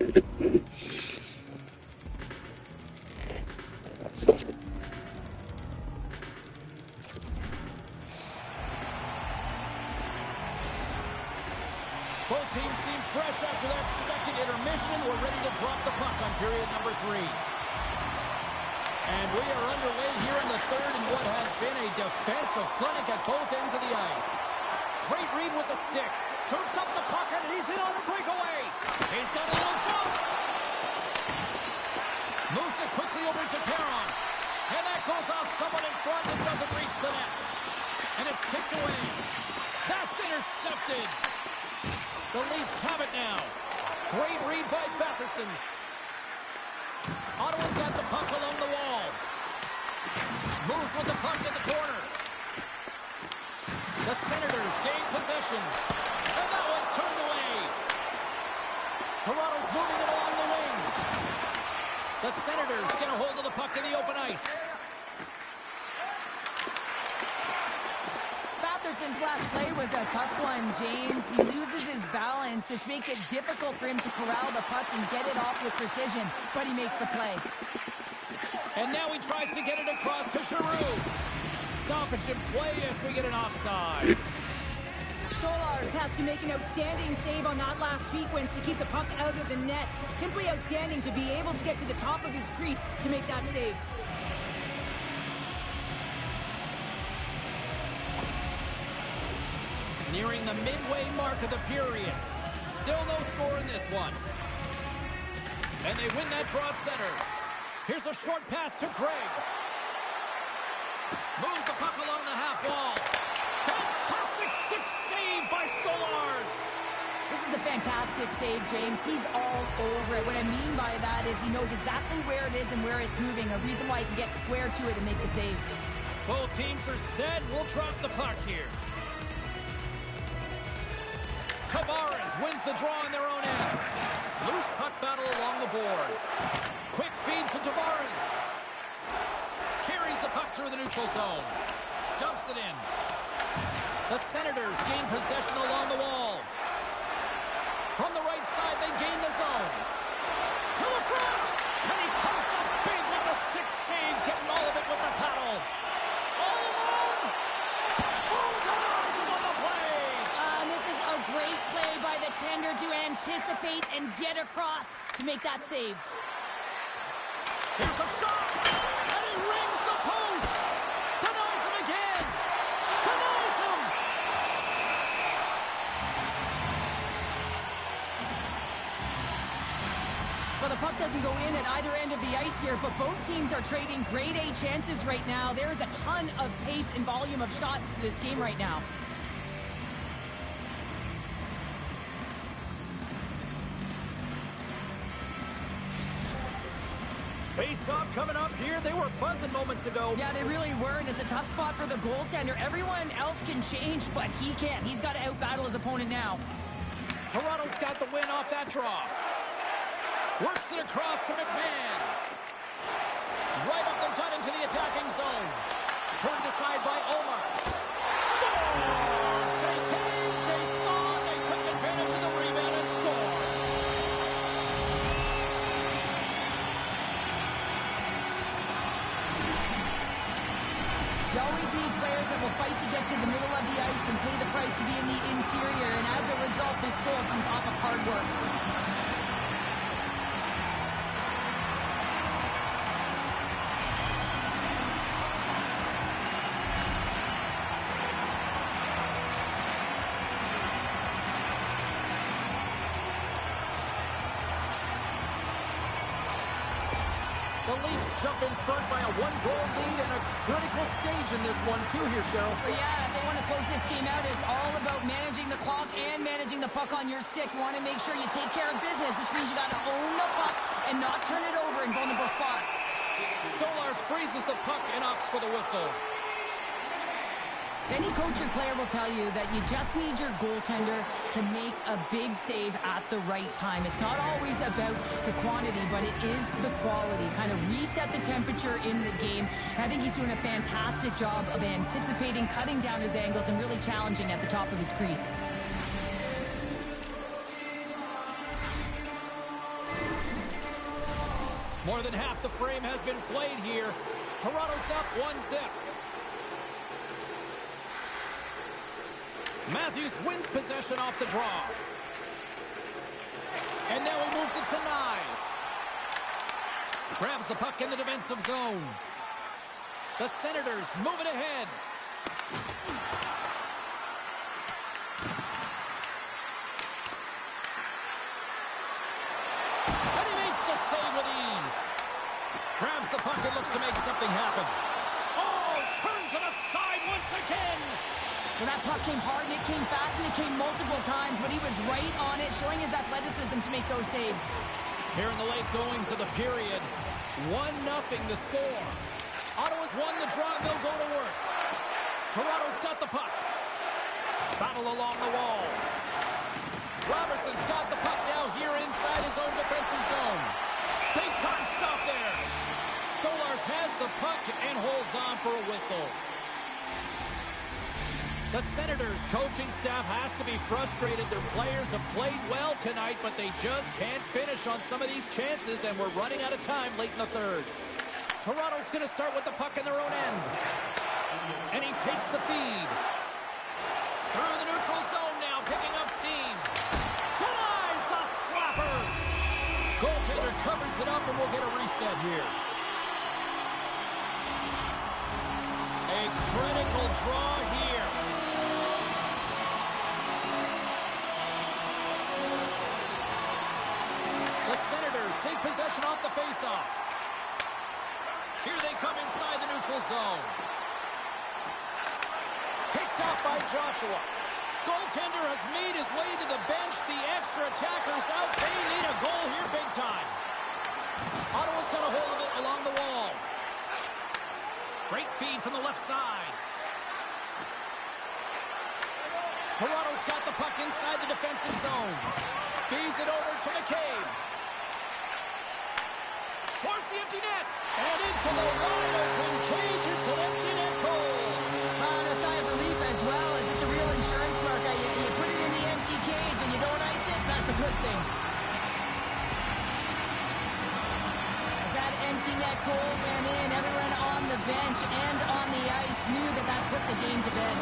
Both teams seem fresh after that second intermission. We're ready to drop the puck on period number 3. And we are underway here in the third in what has been a defensive clinic at both ends of the ice. Great read with the stick. Scoops up the puck and he's in on a breakaway. He's got a little jump. Moves it quickly over to Perron. And that goes off someone in front and doesn't reach the net. And it's kicked away. That's intercepted. The Leafs have it now. Great read by Batherson. Ottawa's got the puck along the wall. Moves with the puck to the corner. The Senators gain possession. And that one's turned away. Toronto's moving it along the wing. The Senators get a hold of the puck in the open ice. Batherson's last play was a tough one, James. He loses his balance, which makes it difficult for him to corral the puck and get it off with precision, but he makes the play. And now he tries to get it across to Giroux. Stoppage in play as we get an offside. Solars has to make an outstanding save on that last sequence to keep the puck out of the net. Simply outstanding to be able to get to the top of his crease to make that save. Nearing the midway mark of the period. Still no score in this one. And they win that draw at center. Here's a short pass to Craig. Moves the puck along the half wall. Fantastic stick save by Stolars. This is a fantastic save, James. He's all over it. What I mean by that is he knows exactly where it is and where it's moving. A reason why he can get square to it and make the save. Both teams are set. We'll drop the puck here. Tavares wins the draw on their own end. Loose puck battle along the boards. Quick feed to Tavares. Carries the puck through the neutral zone. Dumps it in. The Senators gain possession along the wall. From the right side, they gain the zone. To the front! And he comes up big with the stick save, getting all of it with the paddle. All alone! Oh, Tavares on the play! This is a great play by the tender to anticipate and get across to make that save. Here's a shot! And he rings the post! Denies him again! Denies him! Well, the puck doesn't go in at either end of the ice here, but both teams are trading grade A chances right now. There is a ton of pace and volume of shots to this game right now. Face-off coming up here. They were buzzing moments ago. Yeah, they really were, and it's a tough spot for the goaltender. Everyone else can change, but he can't. He's got to out-battle his opponent now. Toronto's got the win off that draw. Works it across to McMahon. Right up the gut into the attacking zone. Turned aside by Omar. Scores! They came, they saw, they took advantage of the rebound and scored. You always need players that will fight to get to the middle of the ice and pay the price to be in the interior, and as a result, this goal comes off of hard work. The Leafs jump in front by a one-goal lead and a critical stage in this one, too, here, Cheryl. Yeah, if they want to close this game out, it's all about managing the clock and managing the puck on your stick. You want to make sure you take care of business, which means you got to own the puck and not turn it over in vulnerable spots. Stolars freezes the puck and opts for the whistle. Any coach or player will tell you that you just need your goaltender to make a big save at the right time. It's not always about the quantity, but it is the quality. Kind of reset the temperature in the game. And I think he's doing a fantastic job of anticipating, cutting down his angles, and really challenging at the top of his crease. More than half the frame has been played here. Toronto's up 1-0. Matthews wins possession off the draw. And now he moves it to Nyes. Grabs the puck in the defensive zone. The Senators move it ahead. And he makes the save with ease. Grabs the puck and looks to make something happen. Oh, turns it aside once again. Well, that puck came hard and it came fast and it came multiple times, but he was right on it, showing his athleticism to make those saves. Here in the late goings of the period, 1-0 the score. Ottawa's won the draw and they'll go to work. Toronto's got the puck. Battle along the wall. Robertson's got the puck now here inside his own defensive zone. Big time stop there. Stolarz has the puck and holds on for a whistle. The Senators' coaching staff has to be frustrated. Their players have played well tonight, but they just can't finish on some of these chances, and we're running out of time late in the third. Toronto's going to start with the puck in their own end. And he takes the feed. Through the neutral zone now, picking up steam. Denies the slapper. Goaltender covers it up, and we'll get a reset here. A critical draw here. The Senators take possession off the faceoff. Here they come inside the neutral zone. Picked up by Joshua. Goaltender has made his way to the bench. The extra attackers out. They need a goal here big time. Ottawa's got a hold of it along the wall. Great feed from the left side. Toronto's got the puck inside the defensive zone. Feeds it over to McCabe. Towards the empty net. And into the wide open cage. It's an empty net goal. And a sigh of relief as well, as it's a real insurance marker. You put it in the empty cage and you don't ice it, that's a good thing. As that empty net goal went in, everyone on the bench and on the ice knew that that put the game to bed.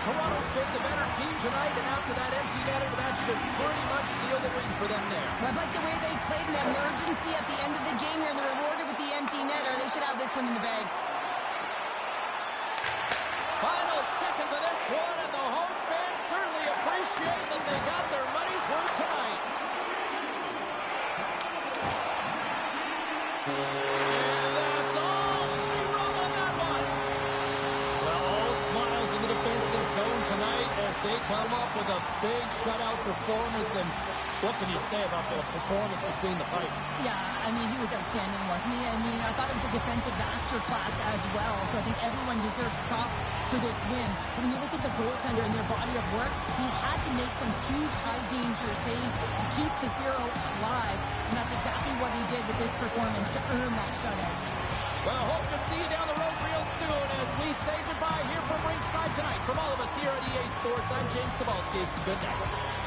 Toronto's been the better team tonight, and after that empty netter, that should pretty much seal the ring for them there. Well, I like the way they played and the urgency at the end of the game here, and they're rewarded with the empty netter. They should have this one in the bag. Final seconds of this one, and the home fans certainly appreciate that they got their money's worth tonight. And that's all she wrote on that one. Well, all smiles in the defensive zone tonight as they come up with a big shutout performance. And what can you say about the performance between the pipes? Yeah, I mean, he was outstanding, wasn't he? I mean, I thought it was a defensive masterclass as well, so I think everyone deserves props for this win. But when you look at the goaltender and their body of work, he had to make some huge high-danger saves to keep the zero alive, and that's exactly what he did with this performance to earn that shutout. Well, hope to see you down the road real soon as we say goodbye here from ringside tonight. From all of us here at EA Sports, I'm James Cybulski. Good night.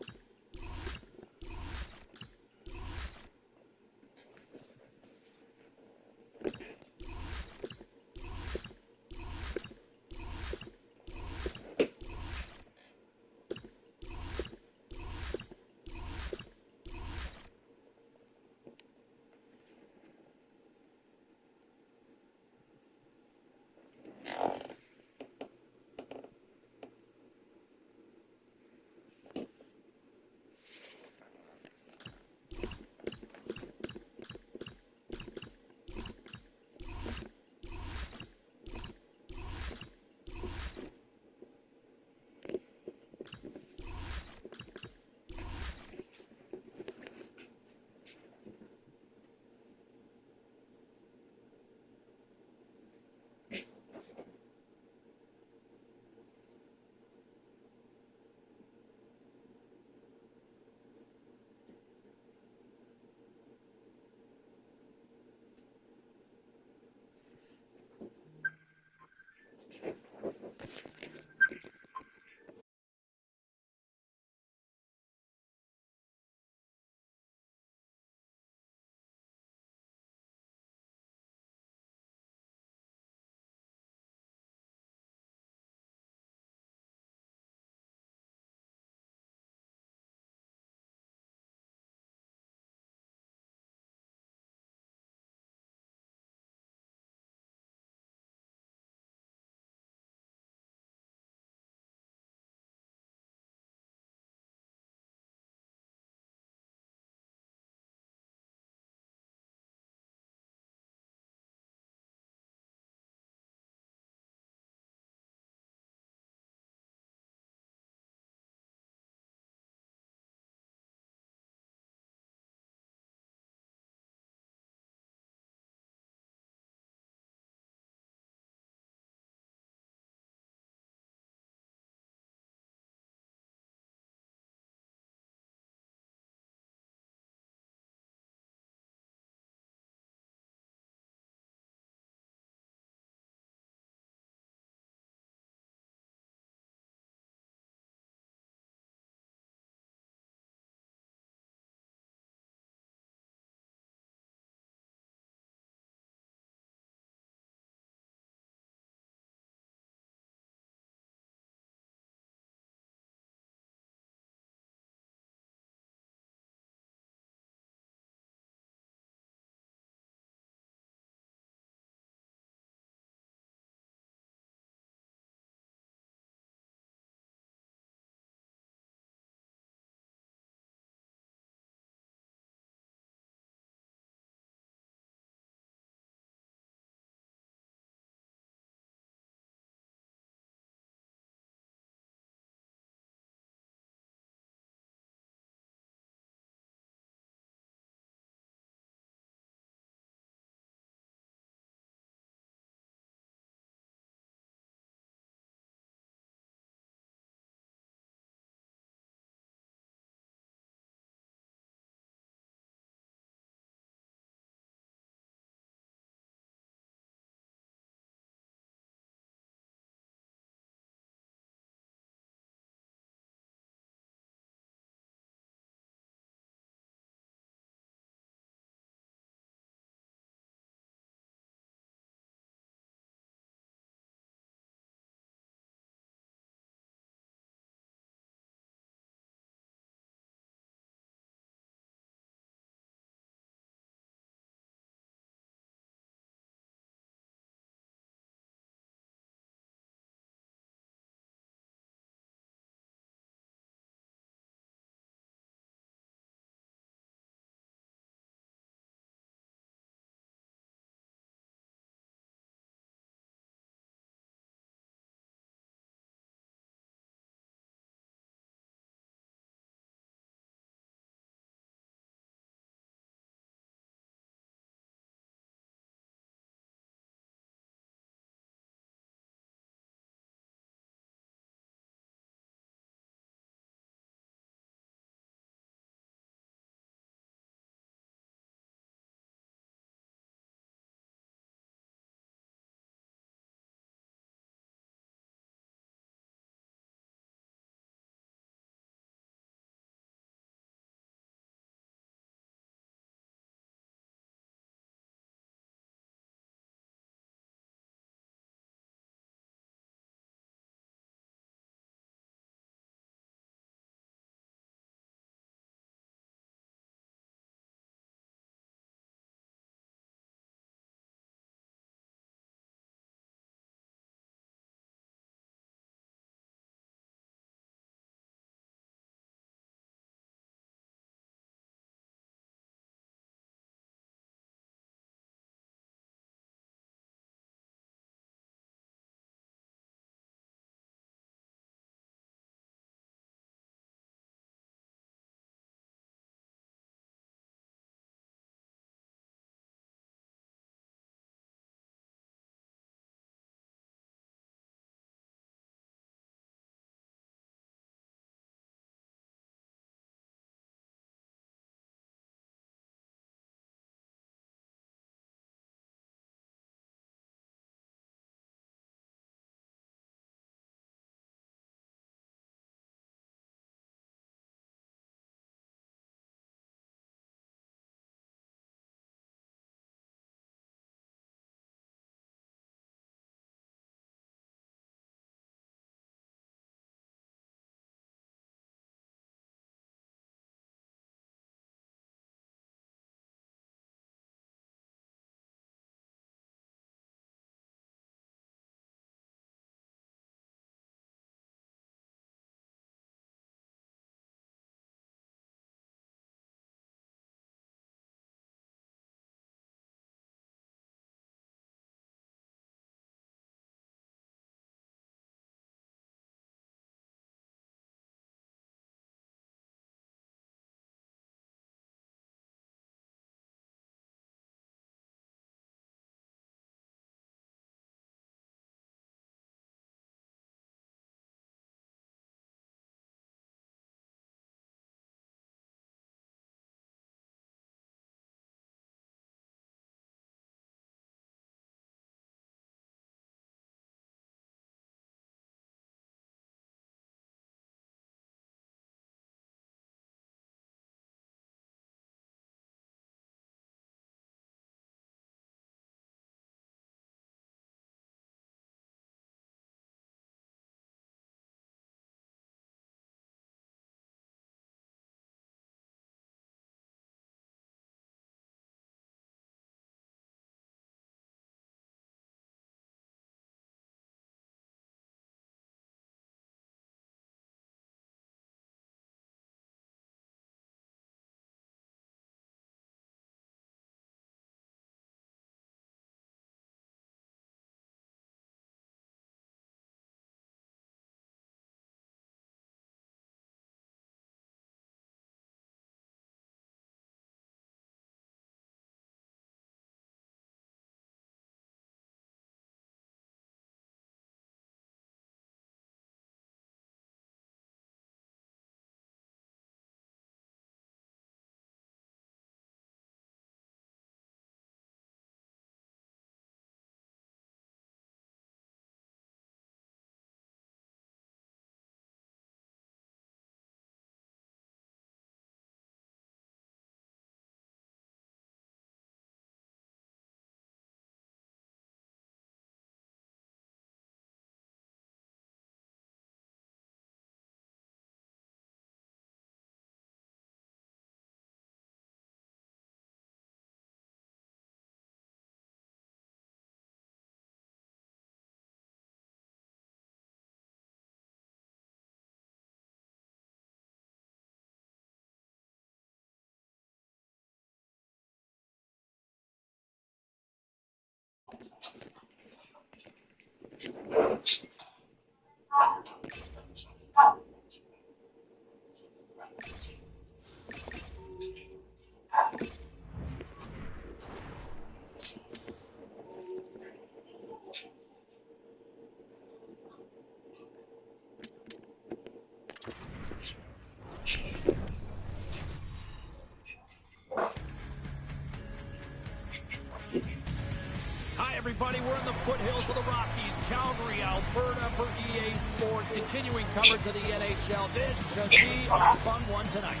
Hi, everybody. We're in the foothills of the Rockies, Calgary, Alberta for EA Sports. Continuing coverage of the NHL. This should be a fun one tonight.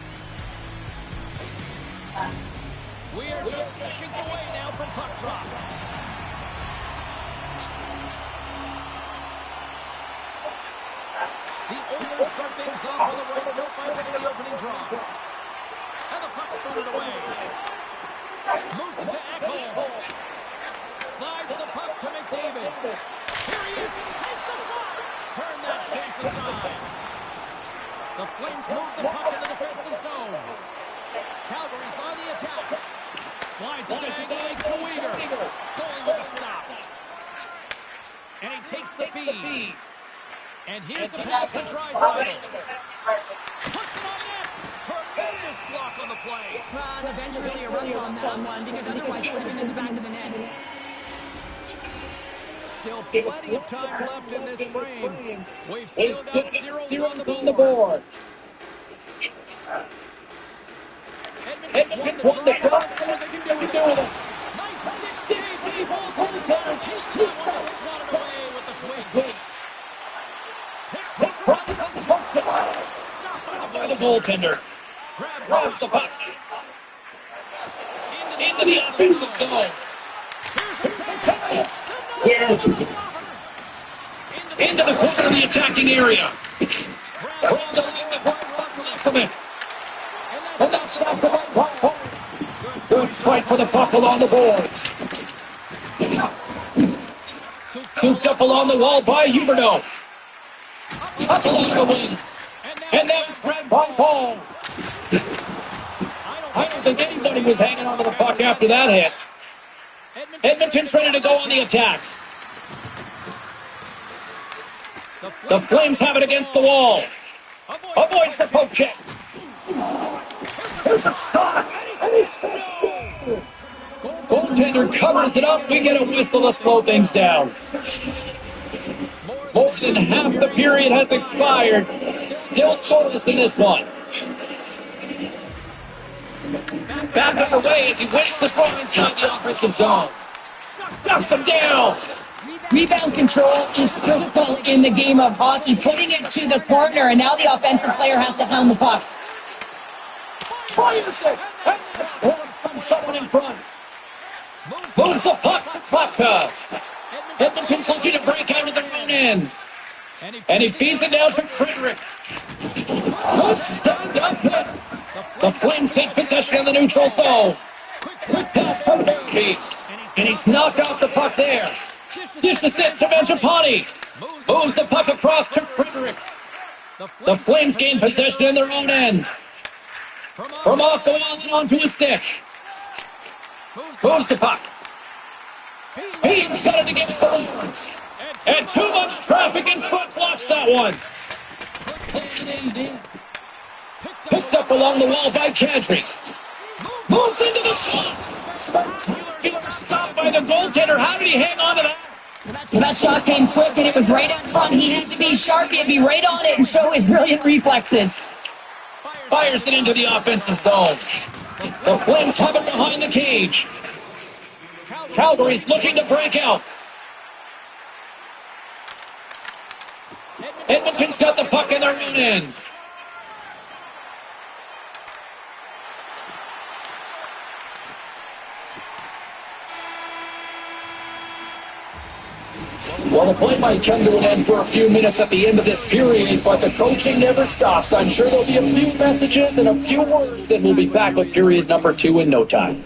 We are just seconds away now from puck drop. The Oilers start things off with a right note by winning the opening draw. And the puck's thrown it away. Moves it to Ekholm. Slides the puck to McDavid. Here he is. Takes the shot. Turn that chance aside. The Flames move the puck in the defensive zone. Calgary's on the attack. Slides it diagonally to Weegar. Going with a stop. And he takes the feed. And here's the pass to Draisaitl. Puts it on net. Tremendous block on the play. The bench really erupts on that one because otherwise it would have been in the back of the net. Still plenty of time left in this frame. We've still got zeros on the board. Edmonton's won the draw. Let's see what they can do with it. Nice stick save. He holds it down. He's got one to swat it away with the twig. Takes around the puck. Stopped by the goaltender. Grabs the puck. Into the offensive zone. Here's a chance. Into the corner of the attacking area. And that's stopped the puck. Good fight for the puck along the boards. Scooped up along the wall by Huberdeau. Up along the wing. And that's grabbed by Paul. I don't think anybody was hanging onto the puck after that hit. Edmonton's ready to go on the attack. The Flames have it against the wall. Avoids the poke check. There's a shot. And he says no. Goaltender covers it up. We get a whistle to slow things down. More than half the period has expired. Still scoreless in this one. Back underway as he waits the ball inside the offensive zone. Knocks him down. Rebound control is critical in the game of hockey. Putting it to the corner, and now the offensive player has to hound the puck. Fires it. From someone in front. Moves the puck to Klapka. Edmonton's looking to break out of their own end. And he feeds it down to Frederick. Good stand up hit. The Flames take possession of the neutral zone. Quick pass to Murphy. And he's knocked out the puck there. Dishes it to Mangiapane. Moves the puck across to Frederick. The Flames gain possession in their own end. From off the wall and onto a stick. Moves the puck. He's got it against the boards. And too much traffic and foot blocks that one. Puts it in deep. Picked up along the wall by Kadri. Moves into the slot. Spectacular stop by the goaltender. How did he hang on to that? Well, that shot came quick and it was right up front. He had to be sharp. He had to be right on it and show his brilliant reflexes. Fires it into the offensive zone. The Flames have it behind the cage. Calgary's looking to break out. Edmonton's got the puck in their own end. Well, the play might come to an end for a few minutes at the end of this period, but the coaching never stops. I'm sure there'll be a few messages and a few words, and we'll be back with period number 2 in no time.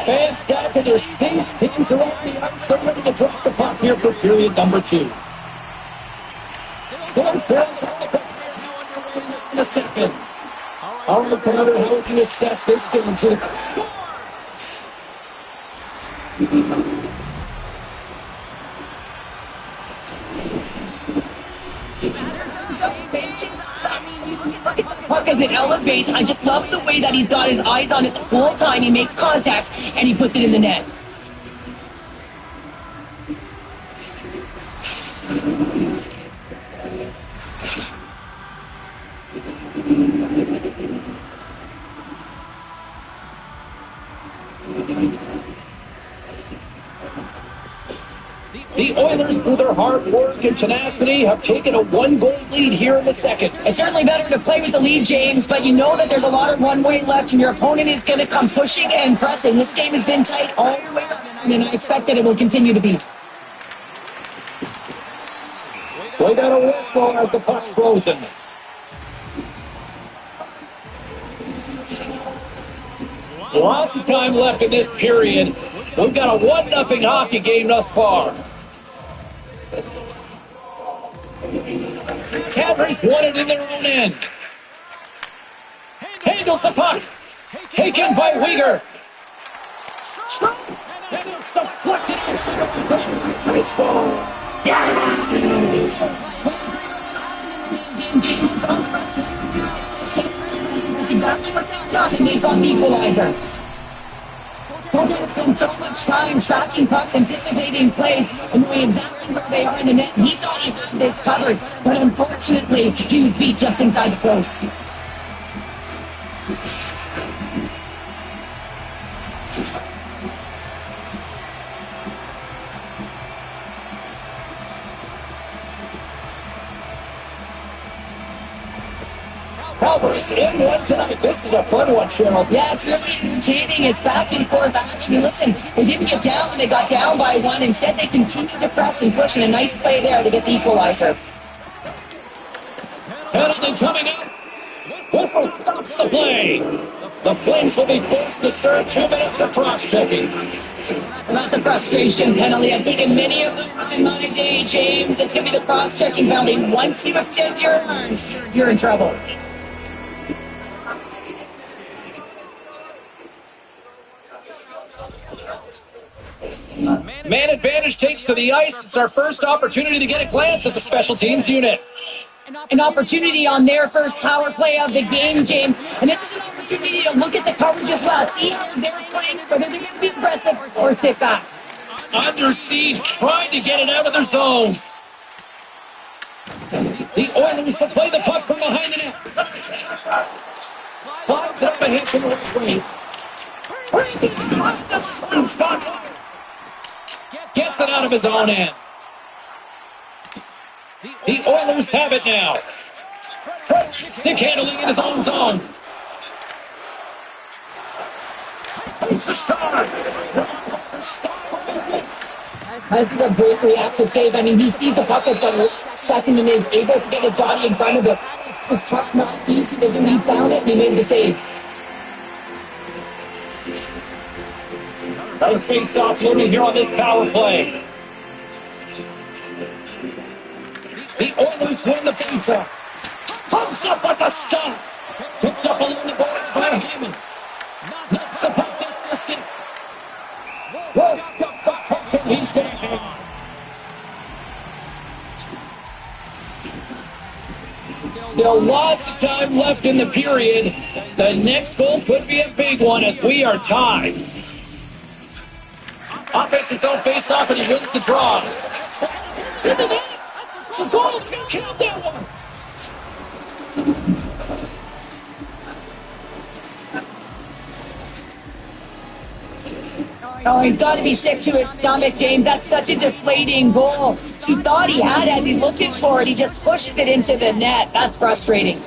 Fans back in their seats. Teams are on the ice. They're ready to drop the puck here for period number 2. Still throws on the puck in the second. Our opponent has to assess this game to scores. Puck as it elevates. I just love the way that he's got his eyes on it the whole time. He makes contact and he puts it in the net. The Oilers, through their hard work and tenacity, have taken a 1-goal lead here in the second. It's certainly better to play with the lead, James, but you know that there's a lot of runway left, and your opponent is going to come pushing and pressing. This game has been tight all the way around, and I expect that it will continue to be. We got a whistle as the puck's frozen. Lots of time left in this period. We've got a 1-0 hockey game thus far. Calgary's won it in their own end. Handles the puck. Taken by Weegar. And it's deflected inside the baseball. Yes! That's exactly what they've done, and they got the equalizer. They spent so much time tracking pucks, anticipating plays, and knowing exactly where they are in the net. He thought he had this covered, but unfortunately, he was beat just inside the post. Calgary's in one tonight. This is a fun one, Cheryl. Yeah, it's really entertaining. It's back and forth action. Listen, they didn't get down when they got down by 1. Instead, they continued to press and push, and a nice play there to get the equalizer. Penalty coming up. Whistle stops the play. The Flames will be forced to serve 2 minutes of cross-checking. And that's a frustration penalty. I've taken many of those in my day, James. It's going to be the cross-checking penalty. Once you extend your arms, you're in trouble. Man advantage takes to the ice. It's our first opportunity to get a glance at the special teams unit. An opportunity on their first power play of the game, James. And it's an opportunity to look at the coverage as well. See how they're playing, whether they're going to be aggressive or sit back. Under siege, trying to get it out of their zone. The Oilers will play the puck from behind the net. Slides it up ahead from the right wing. Crazy slide the slingshot. Gets it out of his own end. The Oilers have it now. Stick handling in his own zone. Takes a shot. This is a great reactive save. I mean, he sees the puck at the second and is able to get his body in front of it. It's tough, not easy to do. He found it and he made the save. Another face-off loading here on this power play. The Oilers win the face-off. Pumps up with a stop. Picked up along the boards by Hyman. Knocks the puck this distance. Wolf's got the puck and he's there. Still lots of time left in the period. The next goal could be a big one as we are tied. Offensive zone face-off and he wins the draw. It's in the net. It's a goal. Count that one. Oh, he's got to be sick to his stomach, James. That's such a deflating goal. He thought he had it as he's looking for it. He just pushes it into the net. That's frustrating.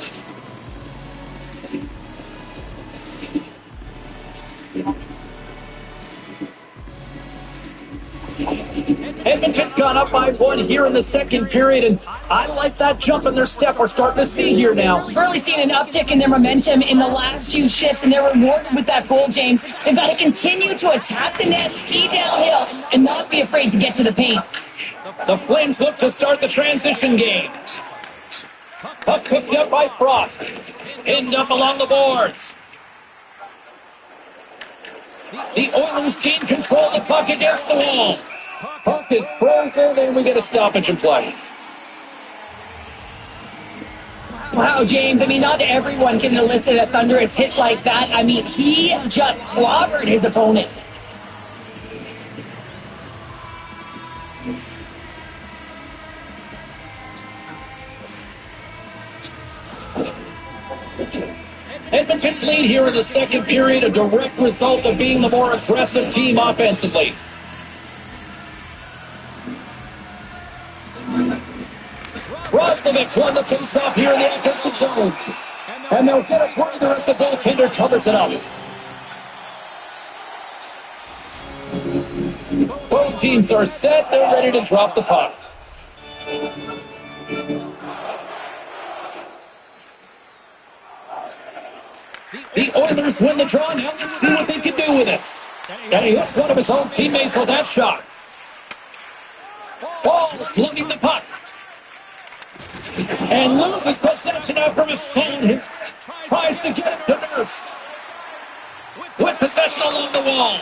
Edmonton's gone up by 1 here in the second period, and I like that jump in their step we're starting to see here now. We've really seen an uptick in their momentum in the last few shifts, and they're rewarded with that goal, James. They've got to continue to attack the net, ski downhill, and not be afraid to get to the paint. The Flames look to start the transition game. Puck picked up by Frost. Pinned up along the boards. The Oilers gain control of the puck against the wall. Puck is frozen, and we get a stoppage in play. Wow, James, I mean, not everyone can elicit a thunderous hit like that. I mean, he just clobbered his opponent. Edmonton's lead here in the second period, a direct result of being the more aggressive team offensively. Roslovic's won the face-off here in the offensive zone. And they'll get it further as the goaltender covers it up. Both teams are set. They're ready to drop the puck. The Oilers win the draw. Now let's see what they can do with it. And he hits one of his own teammates with that shot. Ball's lugging the puck. And loses possession out from his phone. Tries to get it to Nurse. With possession along the wall.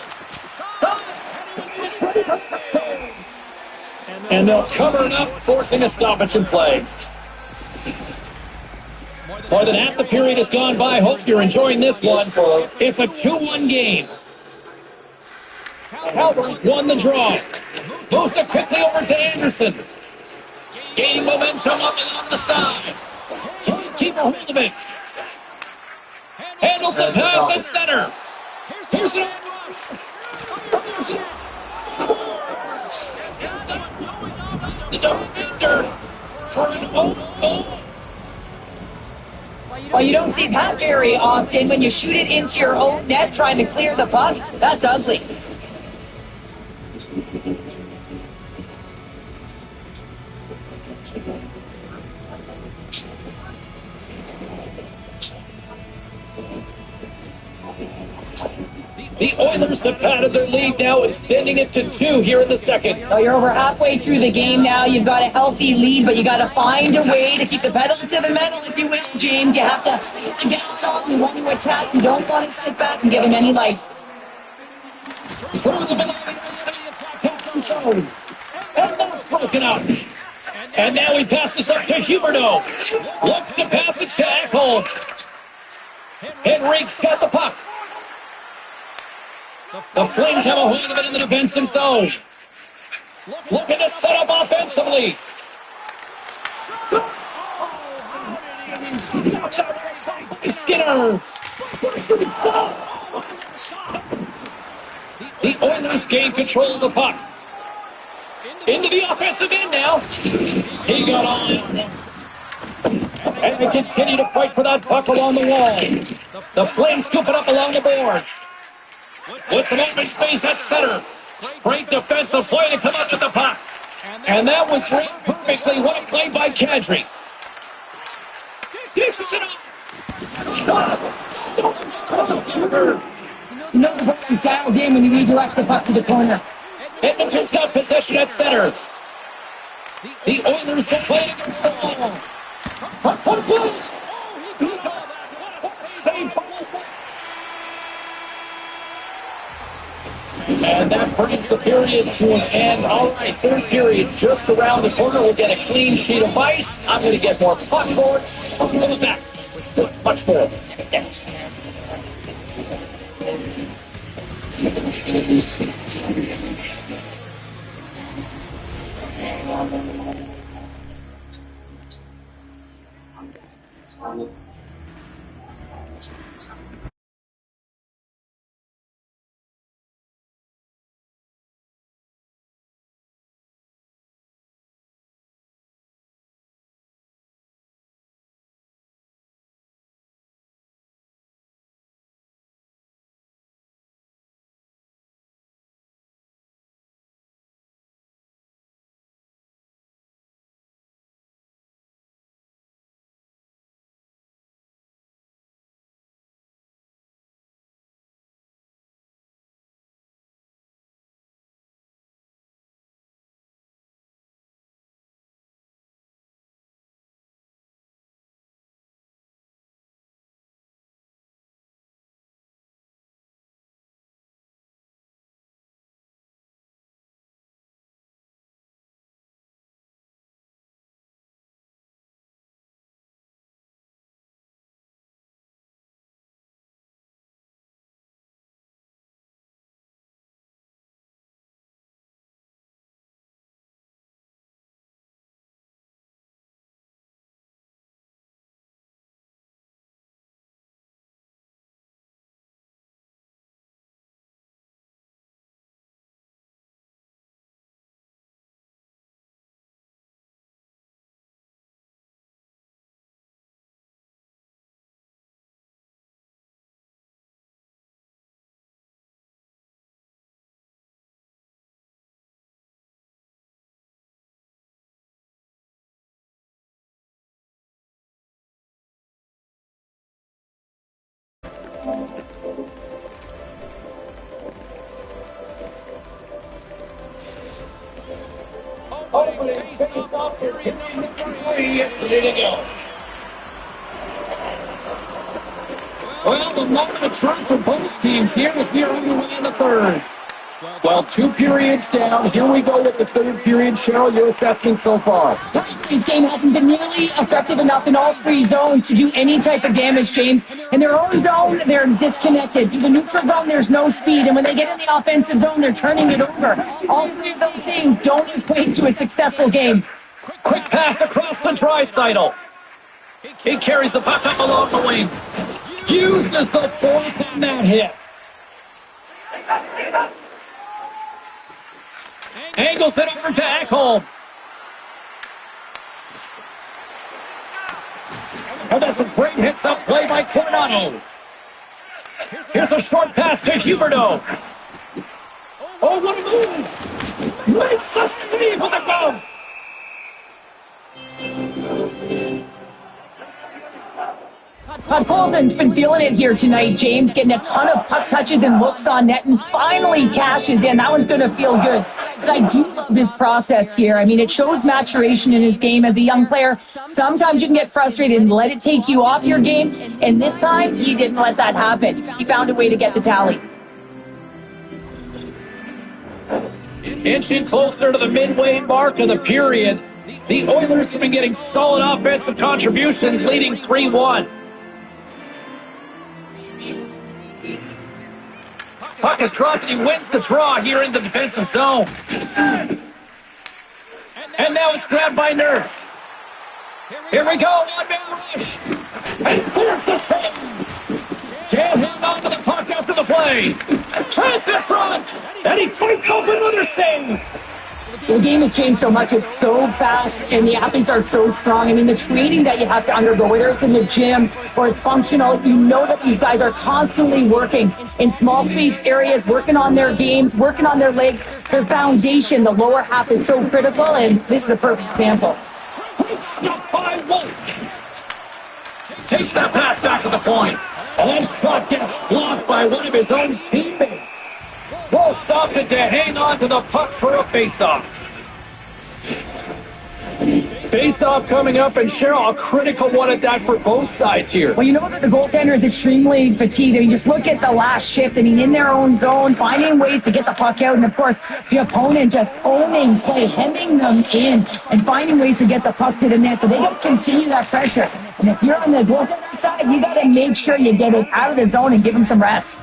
And they'll cover it up, forcing a stoppage in play. More than half the period has gone by. Hope you're enjoying this one. It's a 2-1 game. Calgary's won the draw. Moves it quickly over to Anderson. Gaining momentum up along the side. Can't keep a hold of it. Handles the pass at center. Here's it. The defender for an own goal. Well, you don't see that very often when you shoot it into your own net trying to clear the puck. That's ugly. The Oilers have padded their lead now, extending it to 2 here in the second. So you're over halfway through the game now. You've got a healthy lead, but you got to find a way to keep the pedal to the metal, if you will, James. You have to get on. You want to attack. You don't want to sit back and give him any life. Through the middle of the attacking zone. And that's broken up. And now he passes up to Huberdeau. Looks to pass it to Ekholm. Henrique's got the puck. The Flames have a hold of it in the defensive zone. Looking to set up offensively. Skinner. The Oilers gain control of the puck. Into the offensive end now. He got on. And they continue to fight for that puck along the wall. The Flames scoop it up along the boards. With some open space at center. Great defensive play to come up with the puck. And that was read perfectly. What a play by Kadri. This is it. You know the puck is dialed in when you redirect the puck to the corner. Edmonton's got possession at center. The Oilers are playing against the wall. What goes? Save. And that brings the period to an end. All right, third period just around the corner. We'll get a clean sheet of ice. I'm going to get more puck forward. I'll be right back. Much more. Thanks. Opening face-off period number 3 is ready to go. Well, the moment of truth for both teams here as we are underway in the third. Well, 2 periods down. Here we go with the third period. Cheryl, your assessment so far? This game hasn't been nearly effective enough in all 3 zones to do any type of damage, James. In their own zone, they're disconnected. In the neutral zone, there's no speed. And when they get in the offensive zone, they're turning it over. All 3 of those things don't equate to a successful game. Quick pass across the Draisaitl. He carries the puck up along the wing. Uses the force on that hit. Angles it over to Ekholm. And that's a great hits-up play by Coronado. Here's a short pass to Huberdeau. Oh, what a move! Makes the save with the glove. Todd Colton's been feeling it here tonight, James, getting a ton of puck touches and looks on net, and finally cashes in. That one's going to feel good. But I do love his process here. I mean, it shows maturation in his game as a young player. Sometimes you can get frustrated and let it take you off your game, and this time, he didn't let that happen. He found a way to get the tally. Inching closer to the midway mark of the period, the Oilers have been getting solid offensive contributions, leading 3-1. Puck is dropped and he wins the draw here in the defensive zone. And now it's grabbed by Nurse. Here we go, one-man rush. And there's the save. Can't hang on to the puck after the play. Tries in front. And he fights off another save. The game has changed so much. It's so fast, and the athletes are so strong. I mean, the training that you have to undergo, whether it's in the gym or it's functional, you know that these guys are constantly working in small space areas, working on their games, working on their legs. Their foundation, the lower half, is so critical, and this is a perfect example. Stopped by Wolf. Takes that pass back to the point. And that shot gets blocked by one of his own teammates. Wolf's opted to hang on to the puck for a face-off. Face-off coming up, and Cheryl, a critical one at that for both sides here. Well, you know that the goaltender is extremely fatigued. I mean, just look at the last shift. I mean, in their own zone, finding ways to get the puck out, and of course, the opponent just owning play, hemming them in, and finding ways to get the puck to the net. So they got to continue that pressure. And if you're on the goaltender side, you got to make sure you get it out of the zone and give them some rest.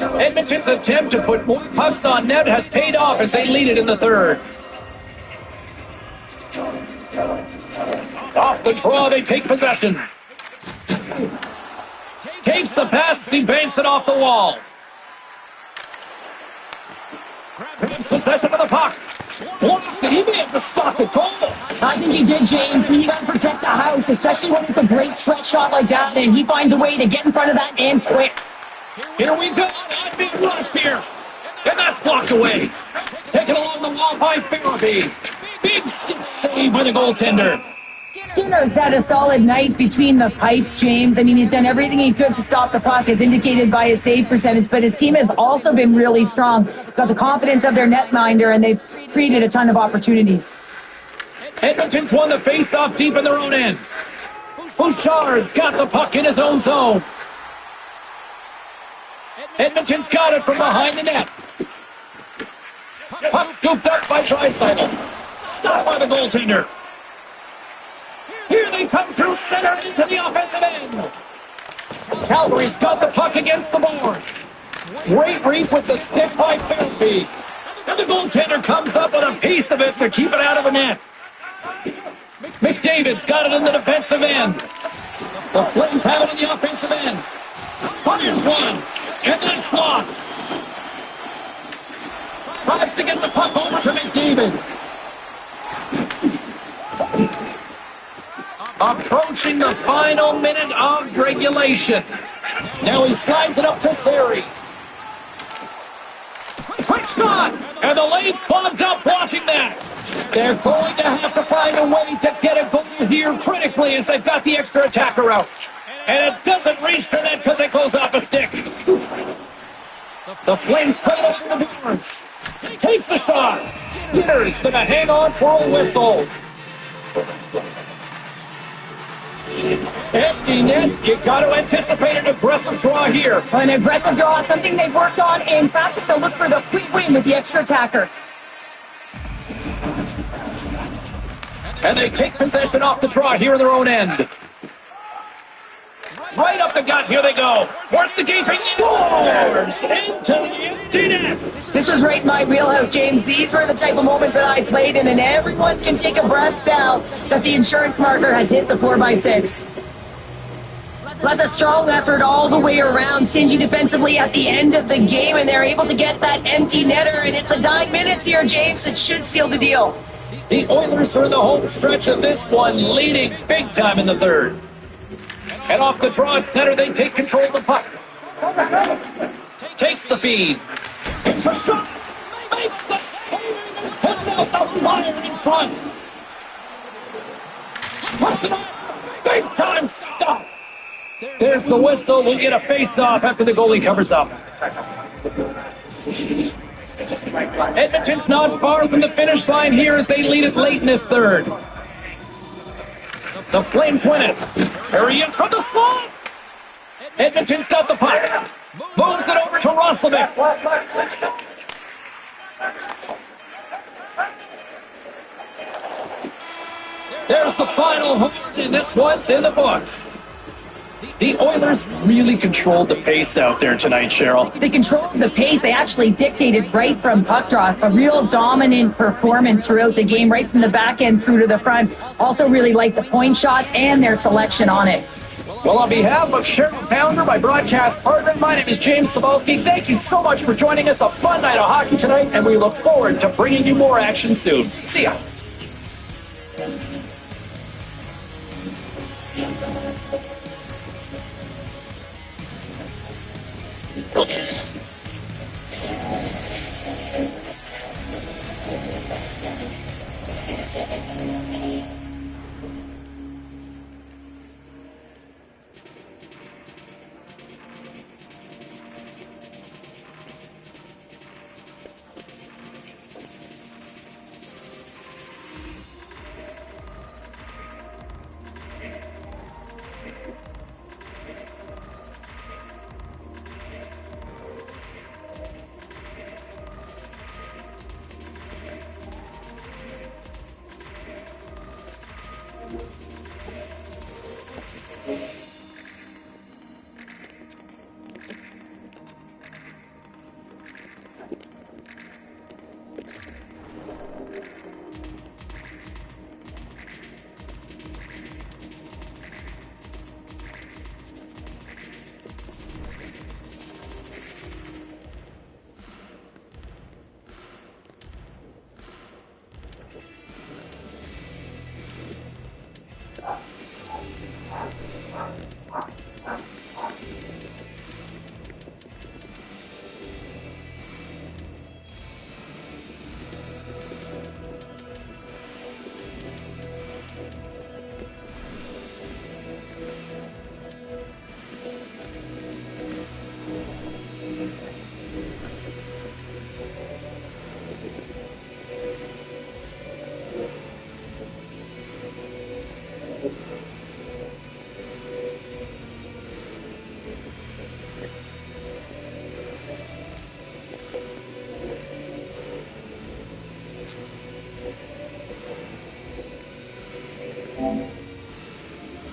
Edmonton's attempt to put more pucks on net has paid off as they lead it in the third. Off the draw, they take possession. Takes the pass, he banks it off the wall. Grabs possession of the puck. Blocked it, he may have to stop the goal. I think he did, James. You got to protect the house, especially when it's a great threat shot like that, and he finds a way to get in front of that and quick. Here we go, a big rush here. And that's blocked away. Taken along the wall by Farabee. Big save by the goaltender. Skinner's had a solid night between the pipes, James. I mean, he's done everything he could to stop the puck, as indicated by his save percentage, but his team has also been really strong. Got the confidence of their netminder, and they've created a ton of opportunities. Edmonton's won the face-off deep in their own end. Bouchard's got the puck in his own zone. Edmonton's got it from behind the net. Puck scooped up by Draisaitl. Stopped by the goaltender. Here they come through center into the offensive end. Calgary's got the puck against the boards. Great reach with the stick by Farabee. And the goaltender comes up with a piece of it to keep it out of the net. McDavid's got it in the defensive end. The Flames have it in the offensive end. Fires one. And then blocked. Tries to get the puck over to McDavid. Approaching the final minute of regulation. Now he slides it up to Sari. Quick shot! And the lane's clogged up blocking that. They're going to have to find a way to get a goal here critically as they've got the extra attacker out. And it doesn't reach the net because it goes off a stick. The Flames play it over the boards. Takes the shot. Skinner's going to hang on for a whistle. Empty net. You got to anticipate an aggressive draw here. An aggressive draw, something they've worked on in practice. They'll look for the quick win with the extra attacker. And they take possession off the draw here in their own end. Right up the gut, here they go. Force the gaping, scores into the empty net. This is right in my wheelhouse, James. These were the type of moments that I played in, and everyone can take a breath now that the insurance marker has hit the 4x6. That's a strong effort all the way around. Stingy defensively at the end of the game, and they're able to get that empty netter, and it's the dying minutes here, James. It should seal the deal. The Oilers are in the home stretch of this one, leading big time in the third. And off the draw at center, they take control of the puck. Takes the feed. It's a shot. Makes the save. Puts out the fire in front. Puts it up. Big time stop. There's the whistle. We'll get a face-off after the goalie covers up. Edmonton's not far from the finish line here as they lead it late in this third. The Flames win it. There he is from the slot. Edmonton's got the puck. Moves it over to Roslovic. There's the final horn, and this one's in the books. The Oilers really controlled the pace out there tonight, Cheryl. They controlled the pace. They actually dictated right from puck drop. A real dominant performance throughout the game, right from the back end through to the front. Also really like the point shots and their selection on it. Well, on behalf of Cheryl Pounder, my broadcast partner, my name is James Cebulski. Thank you so much for joining us. A fun night of hockey tonight, and we look forward to bringing you more action soon. See ya. Thank you.